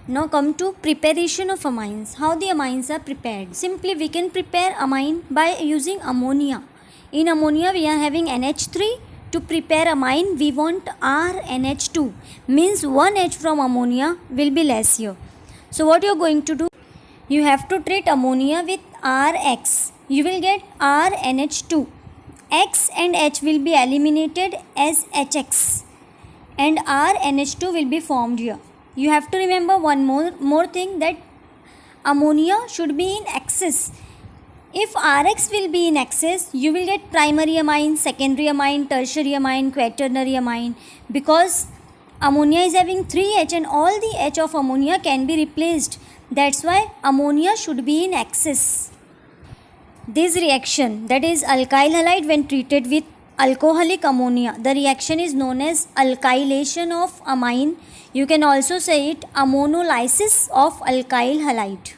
Now come to preparation of amines. How the amines are prepared? Simply we can prepare amine by using ammonia. In ammonia we are having NH3. To prepare amine we want RNH2. Means one H from ammonia will be less here. So what you are going to do? You have to treat ammonia with RX. You will get RNH2. X and H will be eliminated as HX. And RNH2 will be formed here. You have to remember one more thing, that ammonia should be in excess. If Rx will be in excess, you will get primary amine, secondary amine, tertiary amine, quaternary amine, because ammonia is having 3H and all the H of ammonia can be replaced. That's why ammonia should be in excess. This reaction, that is alkyl halide, when treated with alcoholic ammonia, the reaction is known as alkylation of amine. You can also say it ammonolysis of alkyl halide.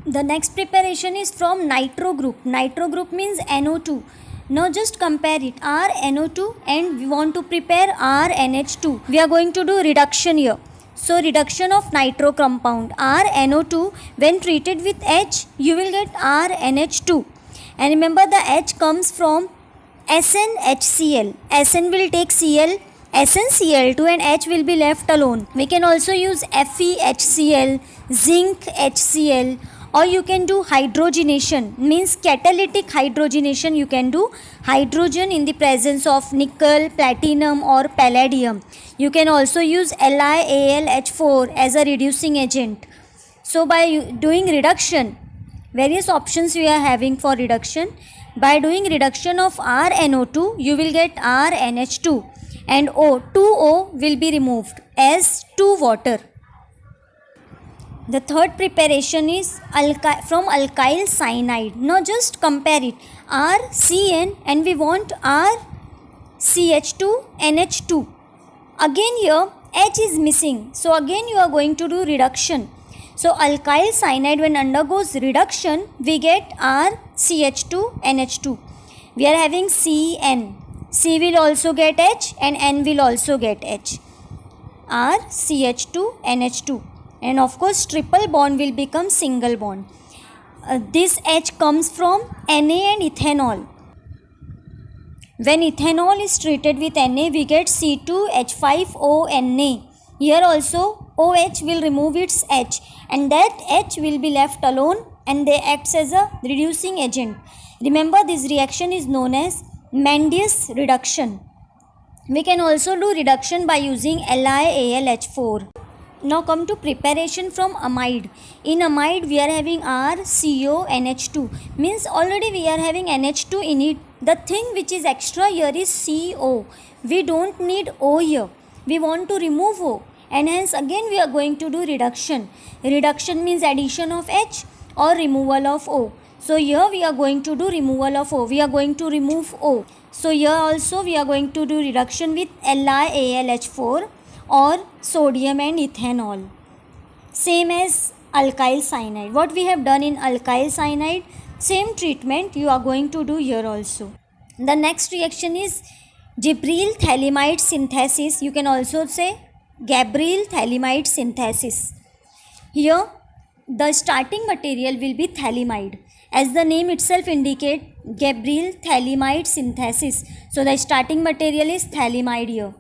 The next preparation is from nitro group. Nitro group means NO2. Now just compare it, RNO2, and we want to prepare RNH2. We are going to do reduction here. So reduction of nitro compound RNO2, when treated with H, you will get RNH2. And remember, the H comes from SnHCl. Sn will take Cl, SnCl2, and H will be left alone. We can also use FeHCl, zinc HCl, or you can do hydrogenation, means catalytic hydrogenation. You can do hydrogen in the presence of nickel, platinum, or palladium. You can also use LiAlH4 as a reducing agent. So by doing reduction, various options we are having for reduction. By doing reduction of RNO2, you will get RNH2, and O2O will be removed as 2 water. The third preparation is from alkyl cyanide. Now just compare it, RCN, and we want RCH2NH2. Again here H is missing, so again you are going to do reduction. So alkyl cyanide, when undergoes reduction, we get RCH2NH2. We are having CN. C will also get H and N will also get H. RCH2NH2. And of course triple bond will become single bond. This H comes from Na and ethanol. When ethanol is treated with Na, we get C2H5ONa. Here also OH will remove its H, and that H will be left alone, and they acts as a reducing agent. Remember, this reaction is known as Mendius reduction. We can also do reduction by using LiAlH4. Now come to preparation from amide. In amide we are having RCONH2, means already we are having NH2 in it. The thing which is extra here is CO. We don't need O here. We want to remove O, and hence again we are going to do reduction. Reduction means addition of H or removal of O. So here we are going to do removal of O. We are going to remove O. So here also we are going to do reduction with LiAlH4 or sodium and ethanol. Same as alkyl cyanide. What we have done in alkyl cyanide, same treatment you are going to do here also. The next reaction is Gibryl phthalimide synthesis. You can also say Gabryl phthalimide synthesis. Here the starting material will be phthalimide. As the name itself indicates, Gabryl phthalimide synthesis. So the starting material is phthalimide here.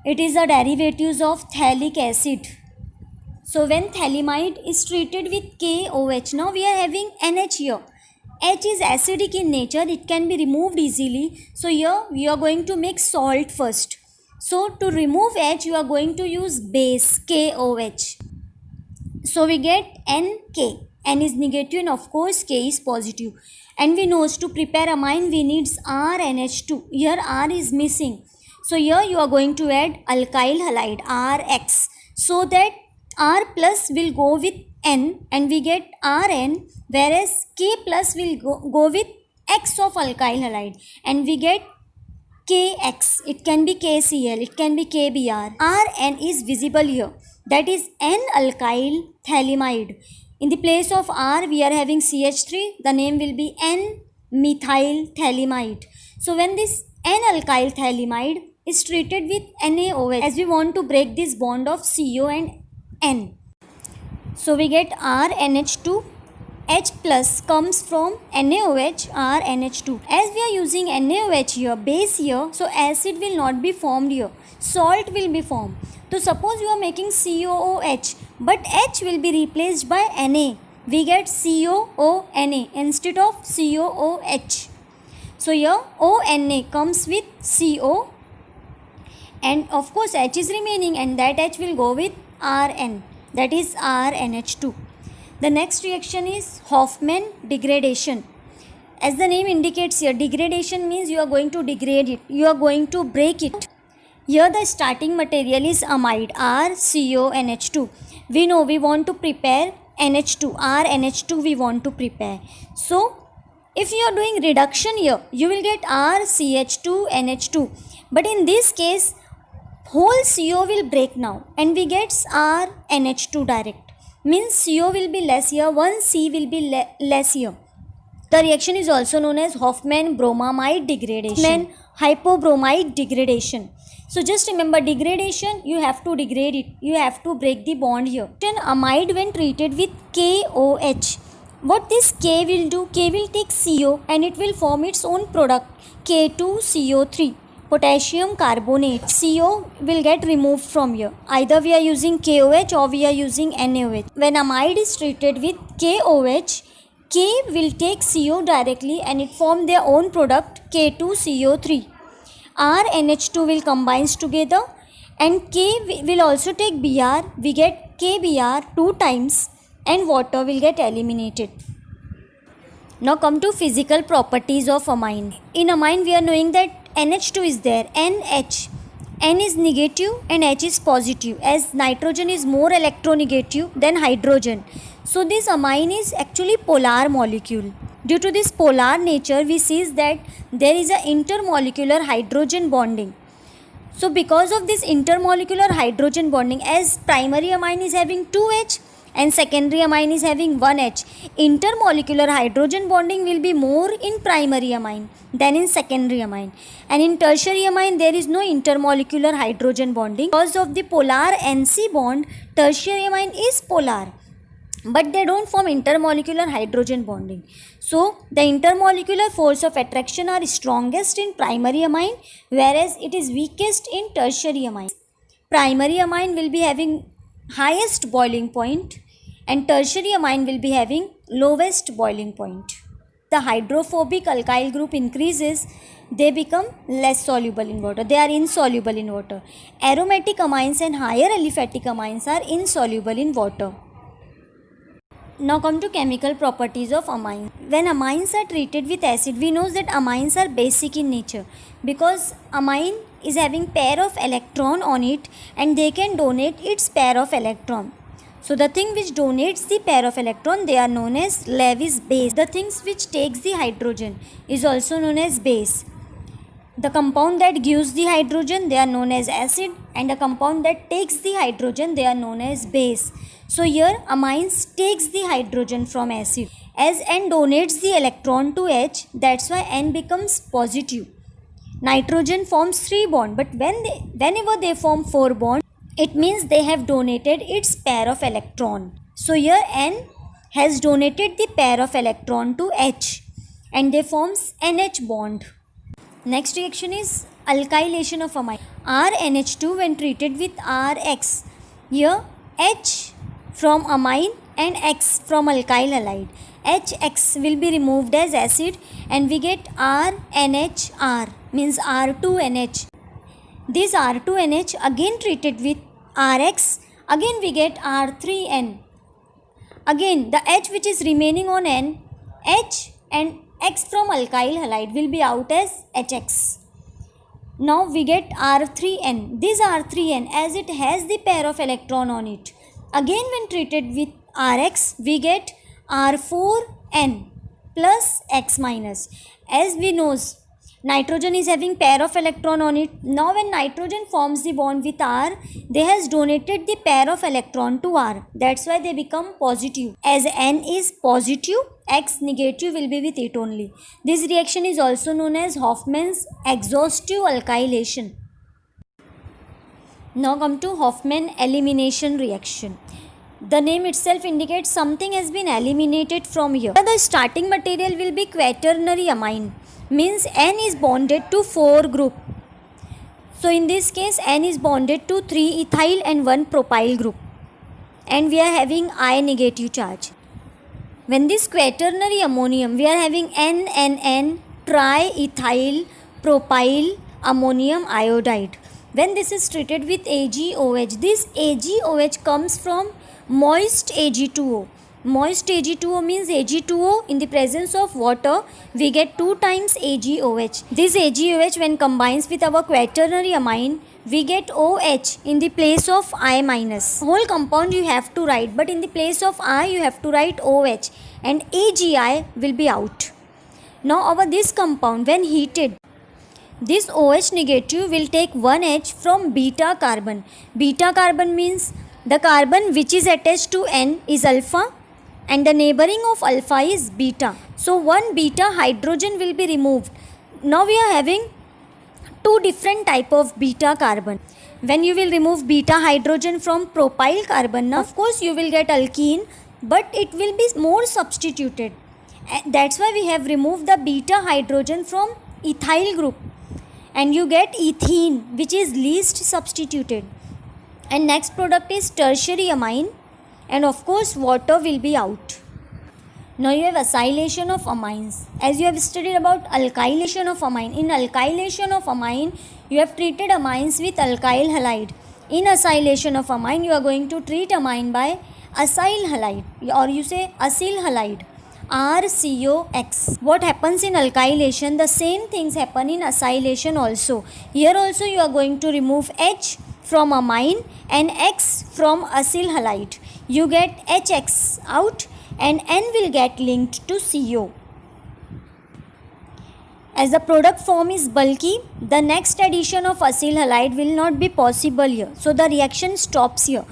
It is a derivative of phthalic acid. So when phthalimide is treated with KOH, now we are having NH here. H is acidic in nature, it can be removed easily. So here we are going to make salt first. So to remove H, you are going to use base KOH. So we get NK. N is negative and of course K is positive. And we know to prepare amine we need RNH2. Here R is missing. So here you are going to add alkyl halide RX, so that R plus will go with N and we get Rn, whereas K plus will go with X of alkyl halide and we get Kx. It can be KCl, it can be KBr. Rn is visible here, that is N-alkyl phthalimide. In the place of R we are having CH3, the name will be N-methyl phthalimide. So when this N-alkyl phthalimide is treated with NaOH, as we want to break this bond of CO and N. So we get RNH2. H plus comes from NaOH, RNH2. As we are using NaOH here, base here, so acid will not be formed here. Salt will be formed. So suppose you are making COOH, but H will be replaced by Na. We get COONA instead of COOH. So here ONA comes with CO, and of course H is remaining, and that H will go with Rn, that is RNH2. The next reaction is Hofmann degradation. As the name indicates here, degradation means you are going to degrade it, you are going to break it. Here the starting material is amide, RCONH2. We know we want to prepare NH2, RNH2 we want to prepare. So if you are doing reduction here, you will get RCH2NH2. But in this case, whole CO will break now and we get RNH2 direct. Means CO will be less here, one C will be less here. The reaction is also known as Hofmann-bromamide degradation, Hofmann-hypobromide degradation. So just remember, degradation, you have to degrade it, you have to break the bond here. Then amide when treated with KOH, what this K will do, K will take CO and it will form its own product, K2CO3. Potassium carbonate, CO will get removed from here. Either we are using KOH or we are using NaOH. When amide is treated with KOH, K will take CO directly and it form their own product K2CO3. RNH2 will combines together and K will also take Br. We get KBr 2 times and water will get eliminated. Now come to physical properties of amine. In amine we are knowing that NH2 is there, NH. N is negative and H is positive, as nitrogen is more electronegative than hydrogen. So this amine is actually polar molecule. Due to this polar nature, we see that there is a intermolecular hydrogen bonding. So because of this intermolecular hydrogen bonding, as primary amine is having 2H and secondary amine is having 1H, intermolecular hydrogen bonding will be more in primary amine than in secondary amine, and in tertiary amine there is no intermolecular hydrogen bonding. Because of the polar NC bond, tertiary amine is polar, but they don't form intermolecular hydrogen bonding. So the intermolecular force of attraction are strongest in primary amine, whereas it is weakest in tertiary amine. Primary amine will be having highest boiling point and tertiary amine will be having lowest boiling point. The hydrophobic alkyl group increases, they become less soluble in water, they are insoluble in water. Aromatic amines and higher aliphatic amines are insoluble in water. Now come to chemical properties of amines. When amines are treated with acid, we know that amines are basic in nature because amine is having pair of electron on it and they can donate its pair of electron. So the thing which donates the pair of electron, they are known as Lewis base. The things which takes the hydrogen is also known as base. The compound that gives the hydrogen, they are known as acid, and the compound that takes the hydrogen, they are known as base. So here amines takes the hydrogen from acid. As N donates the electron to H, that's why N becomes positive. Nitrogen forms 3 bonds, but whenever they form 4 bonds, it means they have donated its pair of electron. So here N has donated the pair of electron to H and they forms NH bond. Next reaction is alkylation of amine. RNH2 when treated with RX. Here H from amine and X from alkyl halide. HX will be removed as acid and we get RNHR, means R2NH. This R2NH again treated with RX, again we get R3N. Again the H which is remaining on N, H and X from alkyl halide will be out as HX. Now we get R3N. This R3N, as it has the pair of electron on it, again when treated with RX we get R4N plus X minus. As we know, nitrogen is having pair of electron on it. Now when nitrogen forms the bond with R, they has donated the pair of electron to R. That's why they become positive. As N is positive, X negative will be with it only. This reaction is also known as Hofmann's exhaustive alkylation. Now come to Hofmann elimination reaction. The name itself indicates something has been eliminated from here. The starting material will be quaternary amine, means N is bonded to 4 group. So in this case N is bonded to 3 ethyl and 1 propyl group, and we are having I negative charge. When this quaternary ammonium, we are having NNN triethyl propyl ammonium iodide. When this is treated with AgOH, this AgOH comes from moist Ag2O. Moist Ag2O means Ag2O in the presence of water, we get 2 times AgOH. This AgOH when combines with our quaternary amine, we get OH in the place of I minus. Whole compound you have to write, but in the place of I you have to write OH, and AgI will be out. Now our this compound when heated, this OH negative will take 1 H from beta carbon. Beta carbon means the carbon which is attached to N is alpha and the neighboring of alpha is beta. So one beta hydrogen will be removed. Now we are having 2 different type of beta carbon. When you will remove beta hydrogen from propyl carbon, now of course you will get alkene, but it will be more substituted. That's why we have removed the beta hydrogen from ethyl group, and you get ethene, which is least substituted. And next product is tertiary amine, and of course water will be out. Now you have acylation of amines. As you have studied about alkylation of amine, in alkylation of amine you have treated amines with alkyl halide. In acylation of amine you are going to treat amine by acyl halide, or you say acyl halide, RCOX. What happens in alkylation, the same things happen in acylation also. Here also you are going to remove H from amine and X from acyl halide. You get HX out and N will get linked to CO. As the product form is bulky, the next addition of acyl halide will not be possible here. So the reaction stops here.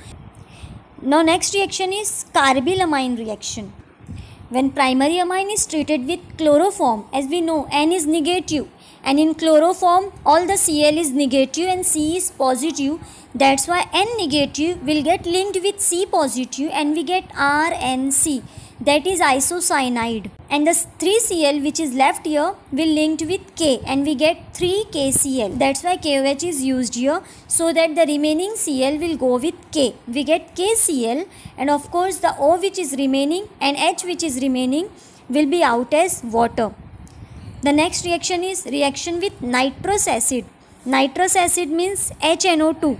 Now next reaction is carbylamine reaction. When primary amine is treated with chloroform, as we know N is negative, and in chloroform all the Cl is negative and C is positive. That's why N negative will get linked with C positive and we get RNC, that is isocyanide, and the 3Cl which is left here will linked with K and we get 3KCl. That's why KOH is used here, so that the remaining Cl will go with K. We get KCl, and of course the O which is remaining and H which is remaining will be out as water. The next reaction is reaction with nitrous acid. Nitrous acid means HNO2.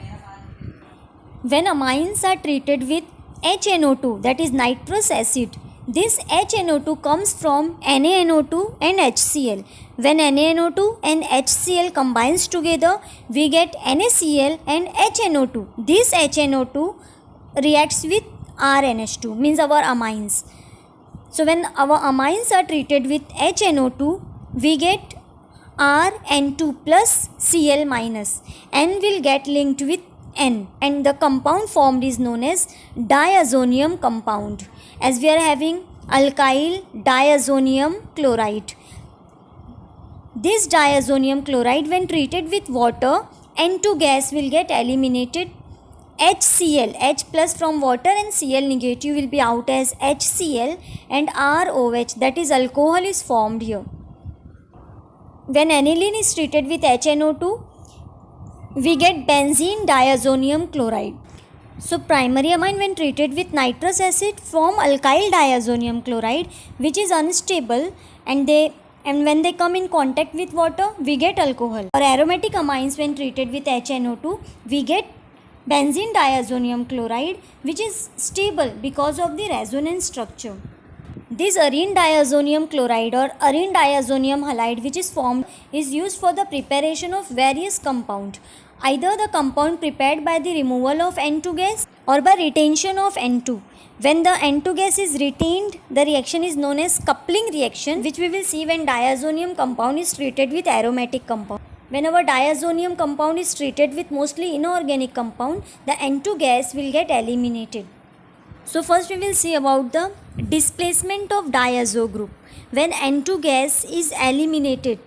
When amines are treated with HNO2, that is nitrous acid, this HNO2 comes from NaNO2 and HCl. When NaNO2 and HCl combines together, we get NaCl and HNO2. This HNO2 reacts with RNH2, means our amines. So when our amines are treated with HNO2, we get Rn2 plus Cl minus. N will get linked with N, and the compound formed is known as diazonium compound, as we are having alkyl diazonium chloride. This diazonium chloride when treated with water, N2 gas will get eliminated. HCl, H plus from water and Cl negative will be out as HCl, and ROH, that is alcohol, is formed here. When aniline is treated with HNO2, we get benzene diazonium chloride. So primary amine when treated with nitrous acid form alkyl diazonium chloride, which is unstable, and when they come in contact with water, we get alcohol. Or aromatic amines when treated with HNO2, we get benzene diazonium chloride, which is stable because of the resonance structure. This arene diazonium chloride or arene diazonium halide which is formed is used for the preparation of various compounds. Either the compound prepared by the removal of N2 gas or by retention of N2. When the N2 gas is retained, the reaction is known as coupling reaction, which we will see when diazonium compound is treated with aromatic compound. Whenever diazonium compound is treated with mostly inorganic compound, the N2 gas will get eliminated. So first we will see about the displacement of diazo group. When N2 gas is eliminated,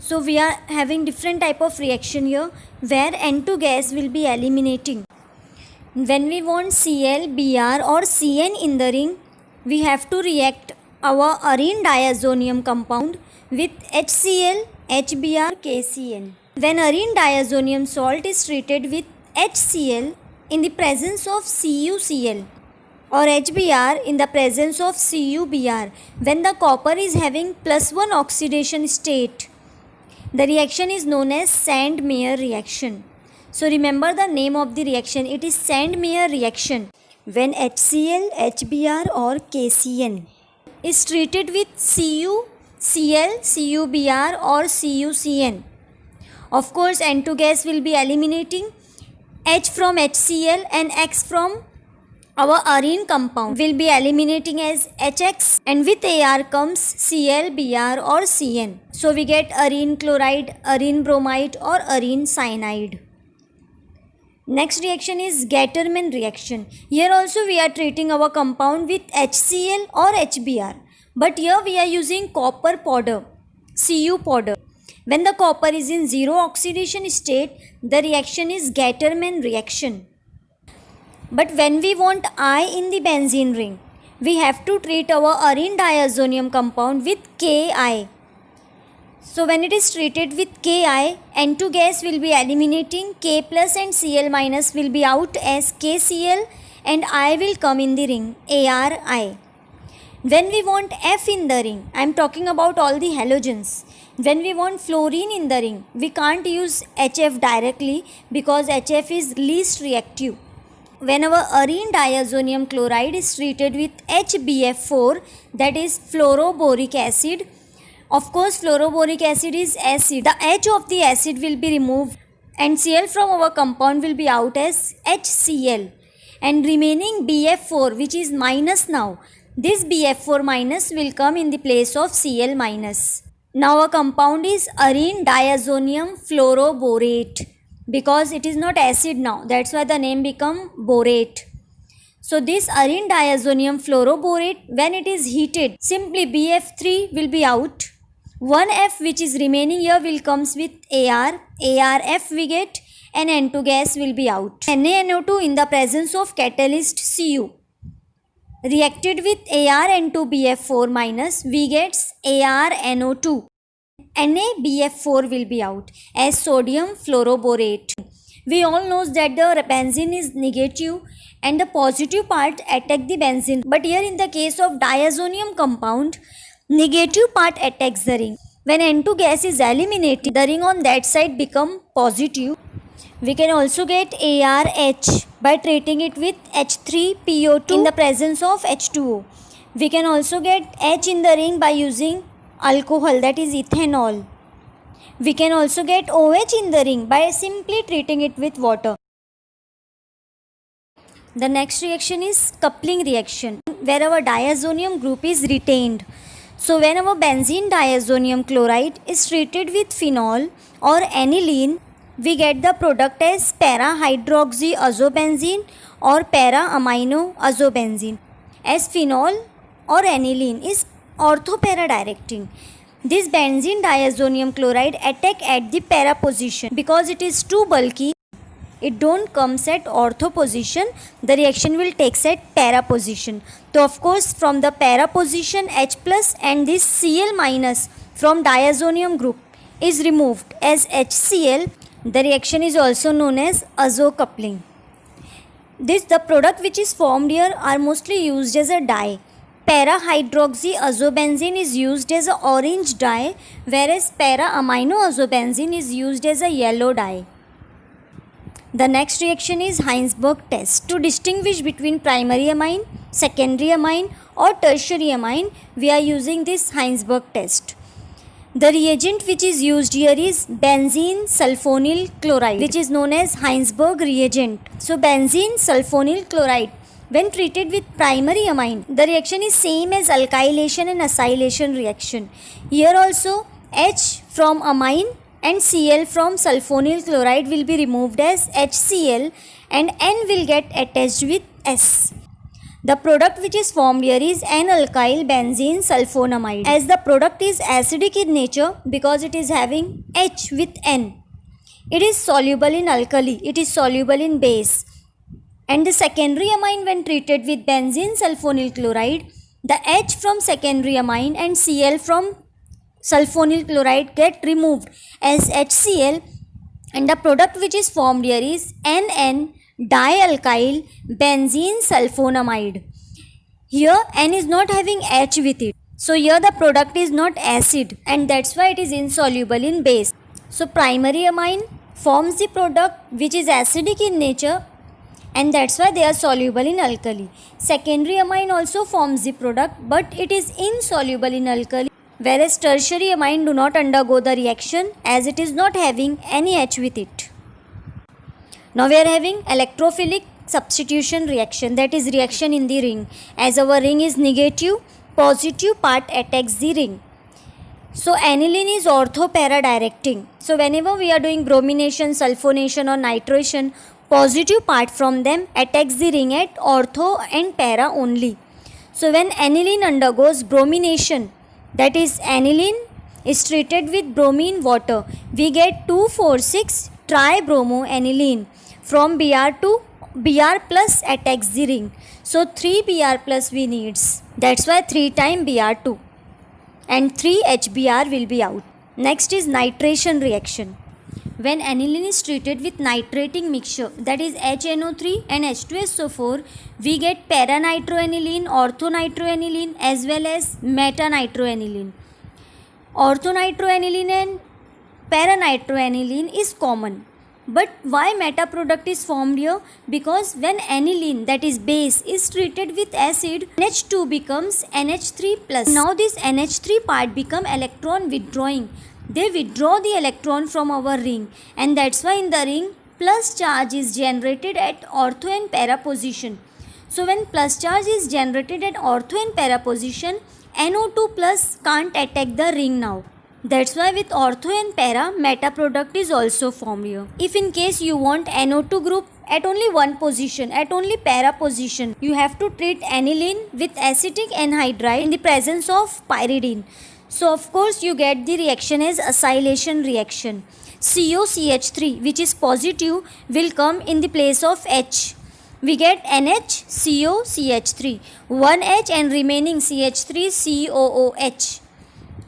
so we are having different type of reaction here where N2 gas will be eliminating. When we want Cl, Br or Cn in the ring, we have to react our arene diazonium compound with HCl, HBr, KCl. When arene diazonium salt is treated with HCl in the presence of CuCl or HBr in the presence of CuBr, when the copper is having +1 oxidation state, the reaction is known as Sand-Meyer reaction. So remember the name of the reaction, it is Sand-Meyer reaction. When HCl, HBr or KCN is treated with CuCl, CuBr or CuCN, of course N2 gas will be eliminating H from HCl and X from our arene compound will be eliminating as HX, and with Ar comes Cl, Br or Cn. So we get arene chloride, arene bromide or arene cyanide. Next reaction is Gattermann reaction. Here also we are treating our compound with HCl or HBr, but here we are using copper powder, Cu powder. When the copper is in zero oxidation state, the reaction is Gattermann reaction. But when we want I in the benzene ring, we have to treat our arene diazonium compound with Ki. So when it is treated with Ki, N2 gas will be eliminating, K plus and Cl minus will be out as KCl and I will come in the ring, ARI. When we want F in the ring, I am talking about all the halogens. When we want fluorine in the ring, we can't use HF directly because HF is least reactive. When our arene diazonium chloride is treated with HBF4, that is fluoroboric acid, of course fluoroboric acid is acid, the H of the acid will be removed and Cl from our compound will be out as HCl, and remaining BF4 which is minus now, this BF4 minus will come in the place of Cl minus. Now our compound is arene diazonium fluoroborate, because it is not acid now, that's why the name become borate. So this arene diazonium fluoroborate, when it is heated, simply BF3 will be out, 1F which is remaining here will comes with Ar, ArF we get, and N2 gas will be out. NaNO2 in the presence of catalyst Cu reacted with ArN2BF4 minus, we gets ArNO2. NaBF4 will be out as sodium fluoroborate. We all know that the benzene is negative and the positive part attack the benzene, but here in the case of diazonium compound, negative part attacks the ring. When N2 gas is eliminated, the ring on that side become positive. We can also get ARH by treating it with H3PO2 in the presence of H2O. We can also get H in the ring by using alcohol, that is ethanol. We can also get OH in the ring by simply treating it with water. The next reaction is coupling reaction, where our diazonium group is retained. So when our benzene diazonium chloride is treated with phenol or aniline, we get the product as para-hydroxyazobenzene or para-amino-azobenzene, as phenol or aniline is ortho-para directing. This benzene diazonium chloride attack at the para position because it is too bulky. It don't comes at ortho position, the reaction will takes at para position. So of course from the para position H plus and this Cl minus from diazonium group is removed as HCl. The reaction is also known as azo coupling. The product which is formed here are mostly used as a dye. Para-hydroxyazobenzene is used as an orange dye, whereas para-amino-azobenzene is used as a yellow dye. The next reaction is Heinsberg test. To distinguish between primary amine, secondary amine or tertiary amine, we are using this Heinsberg test. The reagent which is used here is benzene sulfonyl chloride, which is known as Heinsberg reagent. So benzene sulfonyl chloride, when treated with primary amine, the reaction is same as alkylation and acylation reaction. Here also H from amine and Cl from sulfonyl chloride will be removed as HCl and N will get attached with S. The product which is formed here is N-alkyl benzene sulfonamide, as the product is acidic in nature because it is having H with N. It is soluble in alkali, it is soluble in base. And the secondary amine, when treated with benzene sulfonyl chloride, the H from secondary amine and Cl from sulfonyl chloride get removed as HCl, and the product which is formed here is NN dialkyl benzene sulfonamide. Here N is not having H with it, so here the product is not acid, and that's why it is insoluble in base. So primary amine forms the product which is acidic in nature, and that's why they are soluble in alkali. Secondary amine also forms the product, but it is insoluble in alkali, whereas tertiary amine do not undergo the reaction as it is not having any H with it. Now we are having electrophilic substitution reaction, that is reaction in the ring. As our ring is negative, positive part attacks the ring. So aniline is ortho-para directing. So whenever we are doing bromination, sulfonation or nitration, positive part from them attacks the ring at ortho and para only. So when aniline undergoes bromination, that is aniline is treated with bromine water, we get 2,4,6 tribromoaniline. From Br to Br plus attacks the ring. So 3 Br plus we needs. That's why 3 times Br2 and 3 HBr will be out. Next is nitration reaction. When aniline is treated with nitrating mixture, that is HNO3 and H2SO4, we get paranitroaniline, orthonitroaniline as well as metanitroaniline. Orthonitroaniline and paranitroaniline is common. But why meta product is formed here? Because when aniline, that is base, is treated with acid, NH2 becomes NH3+. Now this NH3 part become electron withdrawing. They withdraw the electron from our ring, and that's why in the ring plus charge is generated at ortho and para position. So when plus charge is generated at ortho and para position, NO2 plus can't attack the ring now. That's why with ortho and para, meta product is also formed here. If in case you want NO2 group at only one position, at only para position, you have to treat aniline with acetic anhydride in the presence of pyridine. So of course you get the reaction as acylation reaction. COCH3, which is positive, will come in the place of H. We get NHCOCH3, 1H and remaining CH3COOH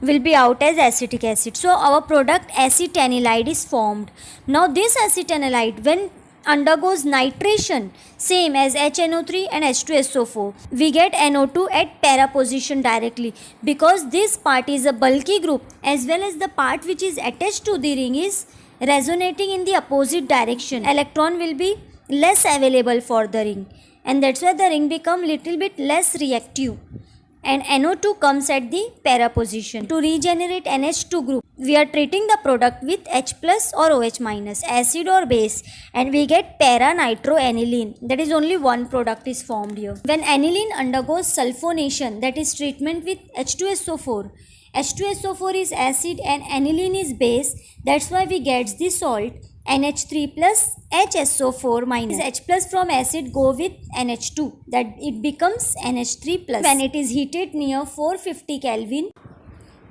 will be out as acetic acid. So our product acetanilide is formed. Now this acetanilide, when undergoes nitration, same as HNO3 and H2SO4, we get NO2 at para position directly, because this part is a bulky group as well as the part which is attached to the ring is resonating in the opposite direction. Electron will be less available for the ring, and that's why the ring become little bit less reactive, and NO2 comes at the para position. To regenerate NH2 group, we are treating the product with H plus or OH minus, acid or base, and we get para nitroaniline. That is only one product is formed here. When aniline undergoes sulfonation, that is treatment with H2SO4, H2SO4 is acid and aniline is base. That's why we get the salt NH3 plus HSO4 minus. H plus from acid go with NH2, that it becomes NH3 plus. When it is heated near 450 Kelvin,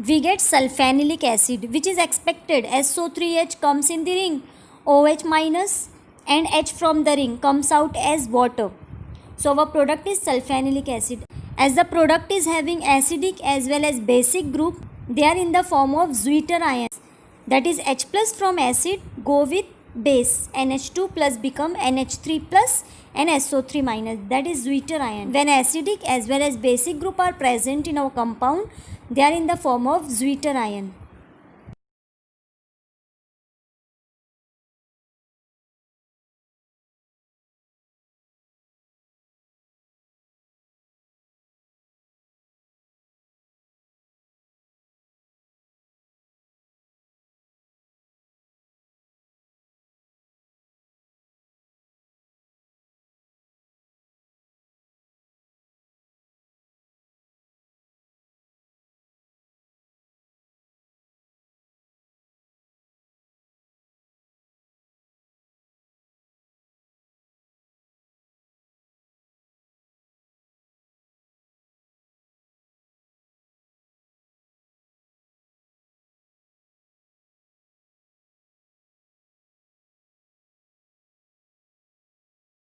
we get sulfanilic acid, which is expected. SO3H comes in the ring, OH minus and H from the ring comes out as water. So our product is sulfanilic acid. As the product is having acidic as well as basic group, they are in the form of Zwitter ions. That is H plus from acid go with base, NH2 plus become NH3 plus and SO3 minus, that is Zwitter ion. When acidic as well as basic group are present in our compound, they are in the form of Zwitter ion.